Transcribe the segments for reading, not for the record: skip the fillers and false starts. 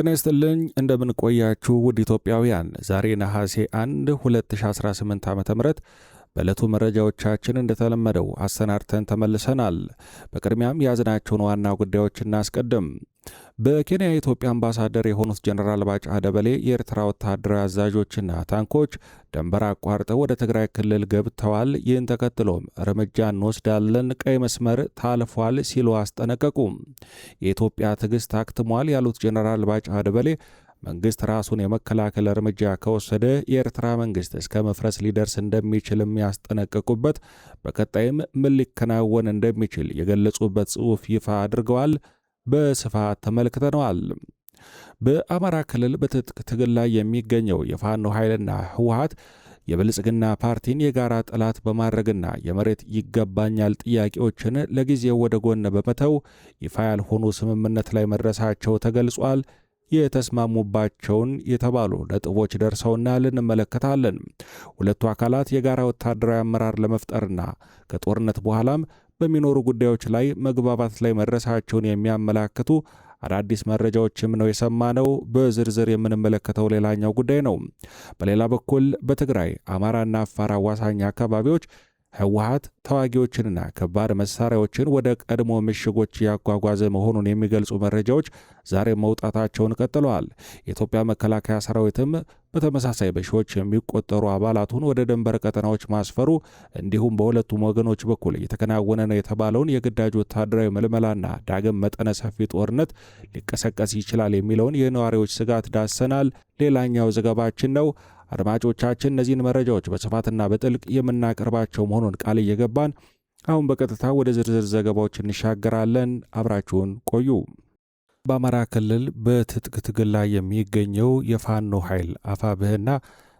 ጤና ይስጥልኝ እንደምን ቆያችሁ ውድ ኢትዮጵያውያን። ዛሬ ነሐሴ 1 2018 ዓ.ም በዕለቱ መረጃዎቻችን እንደተለመደው አሰናድተን ተመልሰናል። በቅድሚያም ያዝናቸውን ዋና ጉዳዮች እናስቀድም። በኬንያ የኢትዮጵያ አምባሳደር የሆኑት ጀነራል ባጫ ደበሌ የኤርትራ ወታደራዊ አዛዦችና ታንኮች ድንበር አቋርጠው ወደ ትግራይ ክልል ገብተዋል፣ ይህን ተከትሎም እርምጃ እንወስዳለን፣ ቀይ መስመር ታልፏል ሲሉ አስጠነቀቁ። የኢትዮጵያ ትዕግስት አክትሟል ያሉት ጀነራል ባጫ ደበሌ መንግስት ራሱን የመከላከል እርምጃ ከወሰደ የኤርትራ መንግስት እስከ መፍረስ ሊደርስ እንደሚችልም ያስጠነቀቁበት፣ በቀጣይም ምን ሊከናወን እንደሚችል የገለጹበት ጽሑፍ ይፋ አድርገዋል። በስፋት ተመልክተነዋል። በአማራ ክልል በትጥቅ ትግል ላይ የሚገኘው የፋኖ ኃይልና ህወሓት የብልጽግና ፓርቲን የጋራ ጠላት በማድረግና የመሬት ይገባኛል ጥያቄዎችን ለጊዜው ወደ ጎን በመተው ይፋ ያልሆኑ ስምምነት ላይ መድረሳቸው ተገልጿል። የተስማሙባቸውን የተባሉ ነጥቦች ደርሰውናል፣ እንመለከታለን። ሁለቱ አካላት የጋራ ወታደራዊ አመራር ለመፍጠርና ከጦርነት በኋላም በሚኖሩ ጉዳዮች ላይ መግባባት ላይ መድረሳቸውን የሚያመላክቱ አዳዲስ መረጃዎችም ነው የሰማነው። በዝርዝር የምንመለከተው ሌላኛው ጉዳይ ነው። በሌላ በኩል በትግራይ አማራና አፋር አዋሳኝ አካባቢዎች ህወሓት ተዋጊዎችንና ከባድ መሳሪያዎችን ወደ ቀድሞ ምሽጎች ያጓጓዘ መሆኑን የሚገልጹ መረጃዎች ዛሬ መውጣታቸውን ቀጥለዋል። የኢትዮጵያ መከላከያ ሰራዊትም በተመሳሳይ በሺዎች የሚቆጠሩ አባላቱን ወደ ድንበር ቀጠናዎች ማስፈሩ እንዲሁም በሁለቱም ወገኖች በኩል እየተከናወነ ነው የተባለውን የግዳጅ ወታደራዊ ምልመላና ዳግም መጠነ ሰፊ ጦርነት ሊቀሰቀስ ይችላል የሚለውን የነዋሪዎች ስጋት ዳሰናል። ሌላኛው ዘገባችን ነው። አድማጮቻችን እነዚህን መረጃዎች በስፋትና በጥልቅ የምናቀርባቸው መሆኑን ቃል እየገባን አሁን በቀጥታ ወደ ዝርዝር ዘገባዎች እንሻገራለን። አብራችሁን ቆዩ። በአማራ ክልል በትጥቅ ትግል ላይ የሚገኘው የፋኖ ኃይል አፋብህና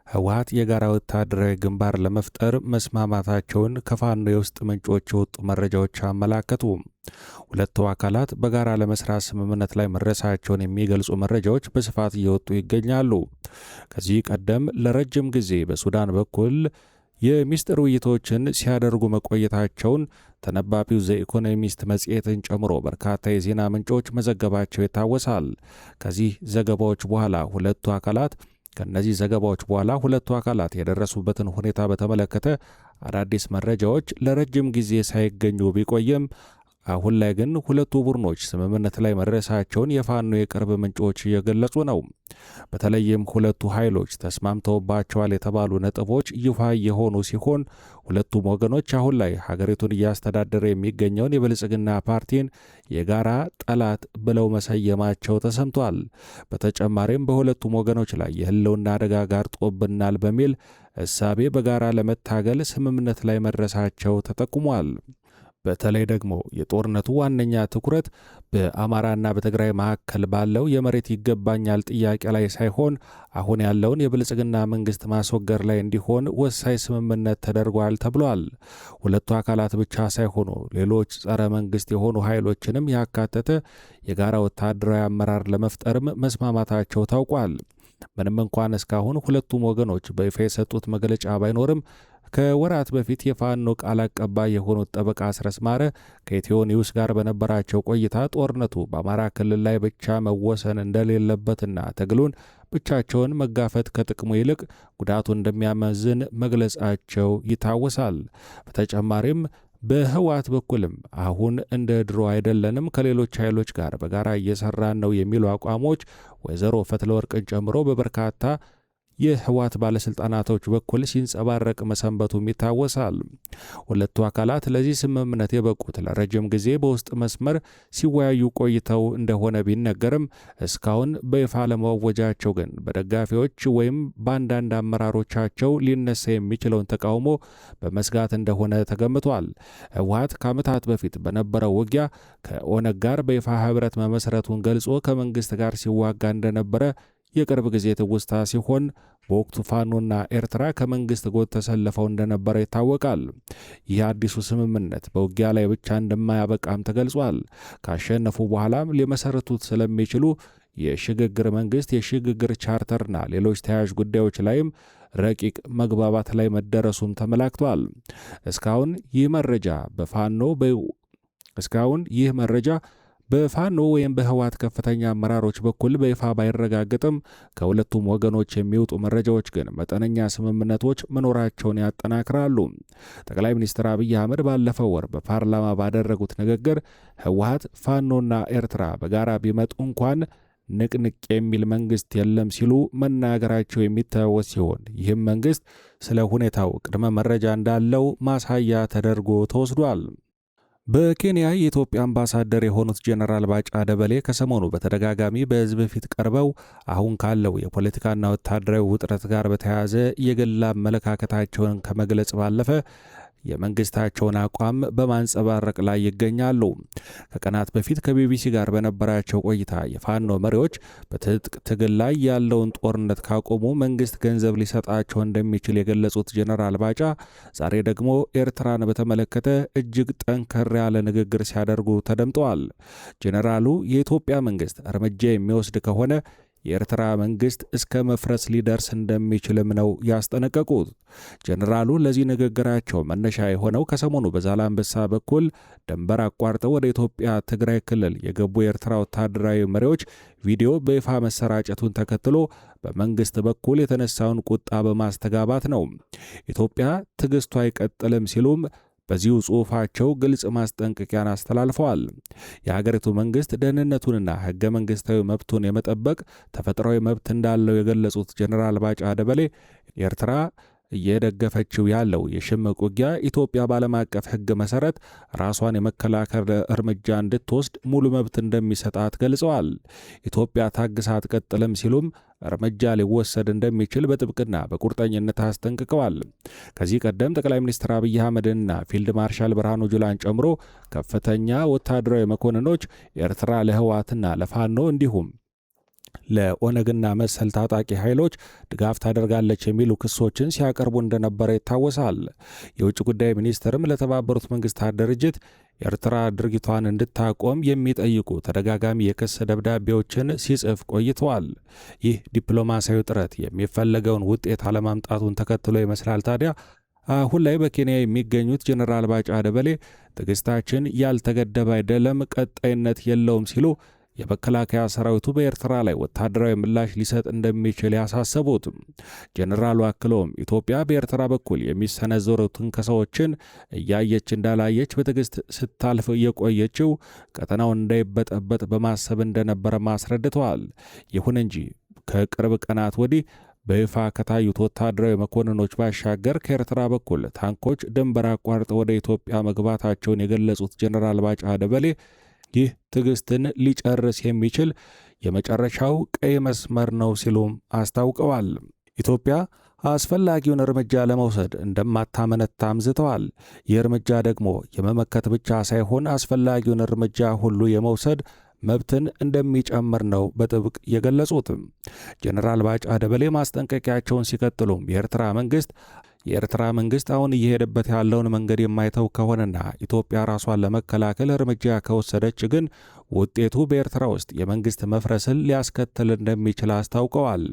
ህወሓት የጋራ ወታደራዊ ግንባር ለመፍጠር መስማማታቸውን ከፋኖ የውስጥ ምንጮች የወጡ መረጃዎች አመላከቱ። ሁለቱ አካላት በጋራ ለመስራት ስምምነት ላይ መድረሳቸውን የሚገልጹ መረጃዎች በስፋት እየወጡ ይገኛሉ። ከዚህ ቀደም ለረጅም ጊዜ በሱዳን በኩል የሚስጥር ውይይቶችን ሲያደርጉ መቆየታቸውን ተነባቢው ዘኢኮኖሚስት መጽሔትን ጨምሮ በርካታ የዜና ምንጮች መዘገባቸው ይታወሳል። ከነዚህ ዘገባዎች በኋላ ሁለቱ አካላት የደረሱበትን ሁኔታ በተመለከተ አዳዲስ መረጃዎች ለረጅም ጊዜ ሳይገኙ ቢቆየም አሁን ላይ ግን ሁለቱ ቡድኖች ስምምነት ላይ መድረሳቸውን የፋኖ የቅርብ ምንጮች እየገለጹ ነው። በተለይም ሁለቱ ኃይሎች ተስማምተውባቸዋል የተባሉ ነጥቦች ይፋ የሆኑ ሲሆን ሁለቱም ወገኖች አሁን ላይ ሀገሪቱን እያስተዳደረ የሚገኘውን የብልጽግና ፓርቲን የጋራ ጠላት ብለው መሰየማቸው ተሰምቷል። በተጨማሪም በሁለቱም ወገኖች ላይ የህልውና አደጋ ጋርጦብናል በሚል እሳቤ በጋራ ለመታገል ስምምነት ላይ መድረሳቸው ተጠቁሟል። በተለይ ደግሞ የጦርነቱ ዋነኛ ትኩረት በአማራና በትግራይ መካከል ባለው የመሬት ይገባኛል ጥያቄ ላይ ሳይሆን አሁን ያለውን የብልጽግና መንግስት ማስወገድ ላይ እንዲሆን ወሳኝ ስምምነት ተደርጓል ተብሏል። ሁለቱ አካላት ብቻ ሳይሆኑ ሌሎች ጸረ መንግስት የሆኑ ኃይሎችንም ያካተተ የጋራ ወታደራዊ አመራር ለመፍጠርም መስማማታቸው ታውቋል። ምንም እንኳን እስካሁን ሁለቱም ወገኖች በይፋ የሰጡት መግለጫ ባይኖርም ከወራት በፊት የፋኖ ቃል አቀባይ የሆኑት ጠበቃ አስረስ ማረ ከኢትዮ ኒውስ ጋር በነበራቸው ቆይታ ጦርነቱ በአማራ ክልል ላይ ብቻ መወሰን እንደሌለበትና ትግሉን ብቻቸውን መጋፈት ከጥቅሙ ይልቅ ጉዳቱ እንደሚያመዝን መግለጻቸው ይታወሳል። በተጨማሪም በህወሓት በኩልም አሁን እንደ ድሮ አይደለንም፣ ከሌሎች ኃይሎች ጋር በጋራ እየሰራን ነው የሚሉ አቋሞች ወይዘሮ ፈትለወርቅን ጨምሮ በበርካታ የህወሓት ባለስልጣናቶች በኩል ሲንጸባረቅ መሰንበቱም ይታወሳል። ሁለቱ አካላት ለዚህ ስምምነት የበቁት ለረጅም ጊዜ በውስጥ መስመር ሲወያዩ ቆይተው እንደሆነ ቢነገርም እስካሁን በይፋ ለማወጃቸው ግን በደጋፊዎች ወይም በአንዳንድ አመራሮቻቸው ሊነሳ የሚችለውን ተቃውሞ በመስጋት እንደሆነ ተገምቷል። ህወሓት ከዓመታት በፊት በነበረው ውጊያ ከኦነግ ጋር በይፋ ህብረት መመስረቱን ገልጾ ከመንግስት ጋር ሲዋጋ እንደነበረ የቅርብ ጊዜ ትውስታ ሲሆን በወቅቱ ፋኖና ኤርትራ ከመንግስት ጎን ተሰልፈው እንደነበረ ይታወቃል። ይህ አዲሱ ስምምነት በውጊያ ላይ ብቻ እንደማያበቃም ተገልጿል። ካሸነፉ በኋላም ሊመሰረቱት ስለሚችሉ የሽግግር መንግስት፣ የሽግግር ቻርተርና ሌሎች ተያያዥ ጉዳዮች ላይም ረቂቅ መግባባት ላይ መደረሱም ተመላክቷል። እስካሁን ይህ መረጃ በፋኖ ወይም በህወሓት ከፍተኛ አመራሮች በኩል በይፋ ባይረጋገጥም ከሁለቱም ወገኖች የሚወጡ መረጃዎች ግን መጠነኛ ስምምነቶች መኖራቸውን ያጠናክራሉ። ጠቅላይ ሚኒስትር አብይ አህመድ ባለፈው ወር በፓርላማ ባደረጉት ንግግር ህወሓት፣ ፋኖና ኤርትራ በጋራ ቢመጡ እንኳን ንቅንቅ የሚል መንግስት የለም ሲሉ መናገራቸው የሚታወስ ሲሆን ይህም መንግስት ስለ ሁኔታው ቅድመ መረጃ እንዳለው ማሳያ ተደርጎ ተወስዷል። በኬንያ የኢትዮጵያ አምባሳደር የሆኑት ጄኔራል ባጫ ደበሌ ከሰሞኑ በተደጋጋሚ በህዝብ ፊት ቀርበው አሁን ካለው የፖለቲካና ወታደራዊ ውጥረት ጋር በተያያዘ የግል አመለካከታቸውን ከመግለጽ ባለፈ የመንግስታቸውን አቋም በማንጸባረቅ ላይ ይገኛሉ። ከቀናት በፊት ከቢቢሲ ጋር በነበራቸው ቆይታ የፋኖ መሪዎች በትጥቅ ትግል ላይ ያለውን ጦርነት ካቆሙ መንግስት ገንዘብ ሊሰጣቸው እንደሚችል የገለጹት ጄኔራል ባጫ ዛሬ ደግሞ ኤርትራን በተመለከተ እጅግ ጠንከር ያለ ንግግር ሲያደርጉ ተደምጠዋል። ጄኔራሉ የኢትዮጵያ መንግስት እርምጃ የሚወስድ ከሆነ የኤርትራ መንግስት እስከ መፍረስ ሊደርስ እንደሚችልም ነው ያስጠነቀቁት። ጄኔራሉ ለዚህ ንግግራቸው መነሻ የሆነው ከሰሞኑ በዛላምበሳ በኩል ድንበር አቋርጠው ወደ ኢትዮጵያ ትግራይ ክልል የገቡ የኤርትራ ወታደራዊ መሪዎች ቪዲዮ በይፋ መሰራጨቱን ተከትሎ በመንግስት በኩል የተነሳውን ቁጣ በማስተጋባት ነው። ኢትዮጵያ ትዕግስቱ አይቀጥልም ሲሉም በዚሁ ጽሑፋቸው ግልጽ ማስጠንቀቂያን አስተላልፈዋል። የሀገሪቱ መንግስት ደህንነቱንና ህገ መንግስታዊ መብቱን የመጠበቅ ተፈጥሯዊ መብት እንዳለው የገለጹት ጄኔራል ባጫ ደበሌ ኤርትራ እየደገፈችው ያለው የሽምቅ ውጊያ ኢትዮጵያ በዓለም አቀፍ ህግ መሰረት ራሷን የመከላከል እርምጃ እንድትወስድ ሙሉ መብት እንደሚሰጣት ገልጸዋል። ኢትዮጵያ ታግሳ አትቀጥልም ሲሉም እርምጃ ሊወሰድ እንደሚችል በጥብቅና በቁርጠኝነት አስጠንቅቀዋል። ከዚህ ቀደም ጠቅላይ ሚኒስትር አብይ አህመድና ፊልድ ማርሻል ብርሃኑ ጁላን ጨምሮ ከፍተኛ ወታደራዊ መኮንኖች ኤርትራ ለህወሓትና ለፋኖ እንዲሁም ለኦነግና መሰል ታጣቂ ኃይሎች ድጋፍ ታደርጋለች የሚሉ ክሶችን ሲያቀርቡ እንደነበረ ይታወሳል። የውጭ ጉዳይ ሚኒስትርም ለተባበሩት መንግስታት ድርጅት ኤርትራ ድርጊቷን እንድታቆም የሚጠይቁ ተደጋጋሚ የክስ ደብዳቤዎችን ሲጽፍ ቆይተዋል። ይህ ዲፕሎማሲያዊ ጥረት የሚፈለገውን ውጤት አለማምጣቱን ተከትሎ ይመስላል ታዲያ አሁን ላይ በኬንያ የሚገኙት ጄኔራል ባጫ ደበሌ ትዕግስታችን ያልተገደበ አይደለም፣ ቀጣይነት የለውም ሲሉ የመከላከያ ሰራዊቱ በኤርትራ ላይ ወታደራዊ ምላሽ ሊሰጥ እንደሚችል ያሳሰቡት ጄኔራሉ አክለውም ኢትዮጵያ በኤርትራ በኩል የሚሰነዘሩ ትንኮሳዎችን እያየች እንዳላየች በትዕግስት ስታልፍ የቆየችው ቀጠናውን እንዳይበጠበጥ በማሰብ እንደነበረ አስረድተዋል። ይሁን እንጂ ከቅርብ ቀናት ወዲህ በይፋ ከታዩት ወታደራዊ መኮንኖች ባሻገር ከኤርትራ በኩል ታንኮች ድንበር አቋርጠው ወደ ኢትዮጵያ መግባታቸውን የገለጹት ጄኔራል ባጫ ደበሌ ይህ ትዕግስትን ሊጨርስ የሚችል የመጨረሻው ቀይ መስመር ነው ሲሉም አስታውቀዋል። ኢትዮጵያ አስፈላጊውን እርምጃ ለመውሰድ እንደማታመነታ አምዝተዋል። ይህ እርምጃ ደግሞ የመመከት ብቻ ሳይሆን አስፈላጊውን እርምጃ ሁሉ የመውሰድ መብትን እንደሚጨምር ነው በጥብቅ የገለጹት። ጄኔራል ባጫ ደበሌ ማስጠንቀቂያቸውን ሲቀጥሉም የኤርትራ መንግስት አሁን እየሄደበት ያለውን መንገድ የማይተው ከሆነና ኢትዮጵያ ራሷን ለመከላከል እርምጃ ከወሰደች ግን ውጤቱ በኤርትራ ውስጥ የመንግስት መፍረስን ሊያስከትል እንደሚችል አስታውቀዋል።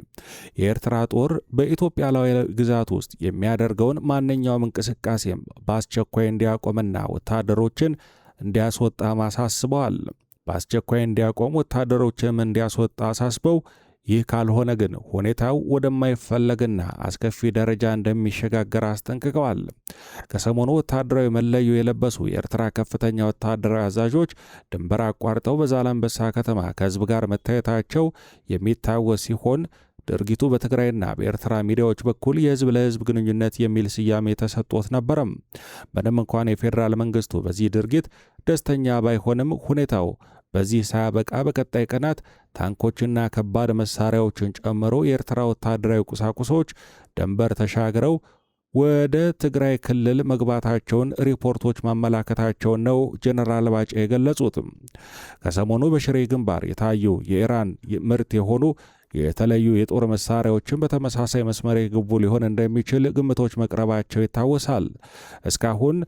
የኤርትራ ጦር በኢትዮጵያ ሉዓላዊ ግዛት ውስጥ የሚያደርገውን ማንኛውም እንቅስቃሴም በአስቸኳይ እንዲያቆምና ወታደሮችን እንዲያስወጣ አሳስበዋል። በአስቸኳይ እንዲያቆም ወታደሮችንም እንዲያስወጣ አሳስበው ይህ ካልሆነ ግን ሁኔታው ወደማይፈለግና አስከፊ ደረጃ እንደሚሸጋገር አስጠንቅቀዋል። ከሰሞኑ ወታደራዊ መለዮ የለበሱ የኤርትራ ከፍተኛ ወታደራዊ አዛዦች ድንበር አቋርጠው በዛላምበሳ ከተማ ከህዝብ ጋር መታየታቸው የሚታወስ ሲሆን ድርጊቱ በትግራይና በኤርትራ ሚዲያዎች በኩል የህዝብ ለህዝብ ግንኙነት የሚል ስያሜ ተሰጥቶት ነበረም። ምንም እንኳን የፌዴራል መንግስቱ በዚህ ድርጊት ደስተኛ ባይሆንም ሁኔታው በዚህ ሳያበቃ በቀጣይ ቀናት ታንኮችና ከባድ መሳሪያዎችን ጨምሮ የኤርትራ ወታደራዊ ቁሳቁሶች ድንበር ተሻግረው ወደ ትግራይ ክልል መግባታቸውን ሪፖርቶች ማመላከታቸውን ነው ጄኔራል ባጫ የገለጹት። ከሰሞኑ በሽሬ ግንባር የታዩ የኢራን ምርት የሆኑ የተለዩ የጦር መሳሪያዎችን በተመሳሳይ መስመር የገቡ ሊሆን እንደሚችል ግምቶች መቅረባቸው ይታወሳል። እስካሁን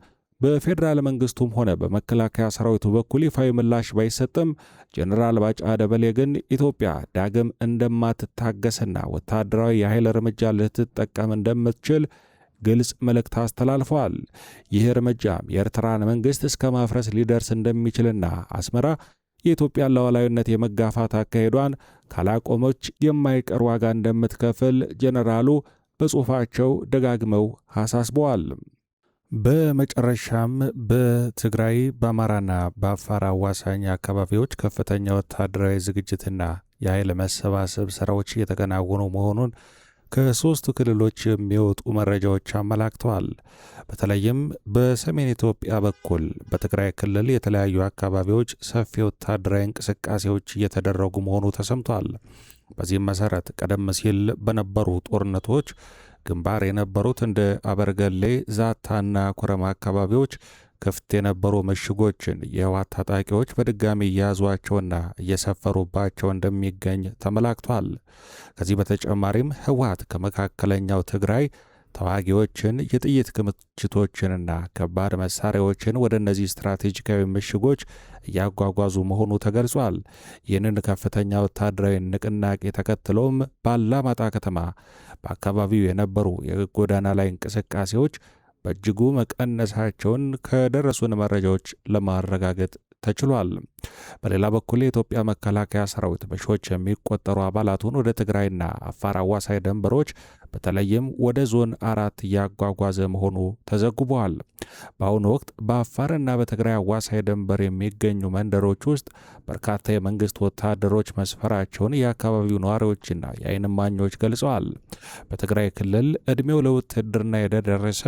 በፌዴራል መንግስቱም ሆነ በመከላከያ ሰራዊቱ በኩል ይፋዊ ምላሽ ባይሰጥም ጄኔራል ባጫ ደበሌ ግን ኢትዮጵያ ዳግም እንደማትታገስና ወታደራዊ የኃይል እርምጃ ልትጠቀም እንደምትችል ግልጽ መልእክት አስተላልፈዋል። ይህ እርምጃም የኤርትራን መንግስት እስከ ማፍረስ ሊደርስ እንደሚችልና አስመራ የኢትዮጵያን ሉዓላዊነት የመጋፋት አካሄዷን ካላቆመች የማይቀር ዋጋ እንደምትከፍል ጄኔራሉ በጽሑፋቸው ደጋግመው አሳስበዋል። በመጨረሻም በትግራይ በአማራና በአፋር አዋሳኝ አካባቢዎች ከፍተኛ ወታደራዊ ዝግጅትና የኃይል መሰባሰብ ስራዎች እየተከናወኑ መሆኑን ከሶስቱ ክልሎች የሚወጡ መረጃዎች አመላክተዋል። በተለይም በሰሜን ኢትዮጵያ በኩል በትግራይ ክልል የተለያዩ አካባቢዎች ሰፊ ወታደራዊ እንቅስቃሴዎች እየተደረጉ መሆኑ ተሰምቷል። በዚህም መሰረት ቀደም ሲል በነበሩ ጦርነቶች ግንባር የነበሩት እንደ አበርገሌ፣ ዛታና ኮረማ አካባቢዎች ክፍት የነበሩ ምሽጎችን የህወሓት ታጣቂዎች በድጋሚ እየያዟቸውና እየሰፈሩባቸው እንደሚገኝ ተመላክቷል። ከዚህ በተጨማሪም ህወሓት ከመካከለኛው ትግራይ ተዋጊዎችን፣ የጥይት ክምችቶችንና ከባድ መሳሪያዎችን ወደ እነዚህ ስትራቴጂካዊ ምሽጎች እያጓጓዙ መሆኑ ተገልጿል። ይህንን ከፍተኛ ወታደራዊ ንቅናቄ ተከትሎም በአላማጣ ከተማ በአካባቢው የነበሩ የጎዳና ላይ እንቅስቃሴዎች በእጅጉ መቀነሳቸውን ከደረሱን መረጃዎች ለማረጋገጥ ተችሏል። በሌላ በኩል የኢትዮጵያ መከላከያ ሰራዊት በሺዎች የሚቆጠሩ አባላቱን ወደ ትግራይና አፋር አዋሳኝ ድንበሮች በተለይም ወደ ዞን 4 እያጓጓዘ መሆኑ ተዘግቧል። በአሁኑ ወቅት በአፋርና በትግራይ አዋሳኝ ድንበር የሚገኙ መንደሮች ውስጥ በርካታ የመንግስት ወታደሮች መስፈራቸውን የአካባቢው ነዋሪዎችና የዓይን እማኞች ገልጸዋል። በትግራይ ክልል ዕድሜው ለውትድርና የደረሰ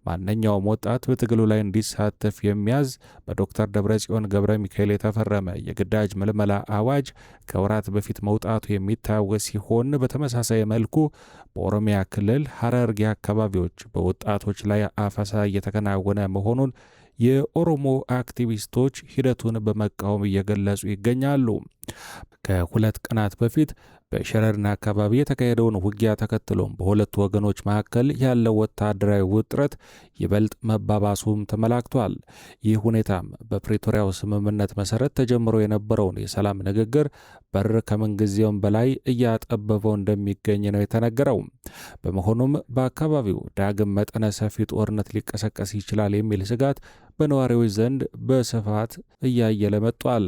ማንኛውም ወጣት በትግሉ ላይ እንዲሳተፍ የሚያዝ በዶክተር ደብረጽዮን ገብረ ሚካኤል የተፈረመ የግዳጅ ምልመላ አዋጅ ከወራት በፊት መውጣቱ የሚታወስ ሲሆን በተመሳሳይ መልኩ በኦሮሚያ ክልል ሐረርጌ አካባቢዎች በወጣቶች ላይ አፈሳ እየተከናወነ መሆኑን የኦሮሞ አክቲቪስቶች ሂደቱን በመቃወም እየገለጹ ይገኛሉ። ከሁለት ቀናት በፊት በሸረርና አካባቢ የተካሄደውን ውጊያ ተከትሎም በሁለቱ ወገኖች መካከል ያለው ወታደራዊ ውጥረት ይበልጥ መባባሱም ተመላክቷል። ይህ ሁኔታም በፕሪቶሪያው ስምምነት መሰረት ተጀምሮ የነበረውን የሰላም ንግግር በር ከምንጊዜውም በላይ እያጠበበው እንደሚገኝ ነው የተነገረው። በመሆኑም በአካባቢው ዳግም መጠነ ሰፊ ጦርነት ሊቀሰቀስ ይችላል የሚል ስጋት በነዋሪዎች ዘንድ በስፋት እያየለ መጥቷል።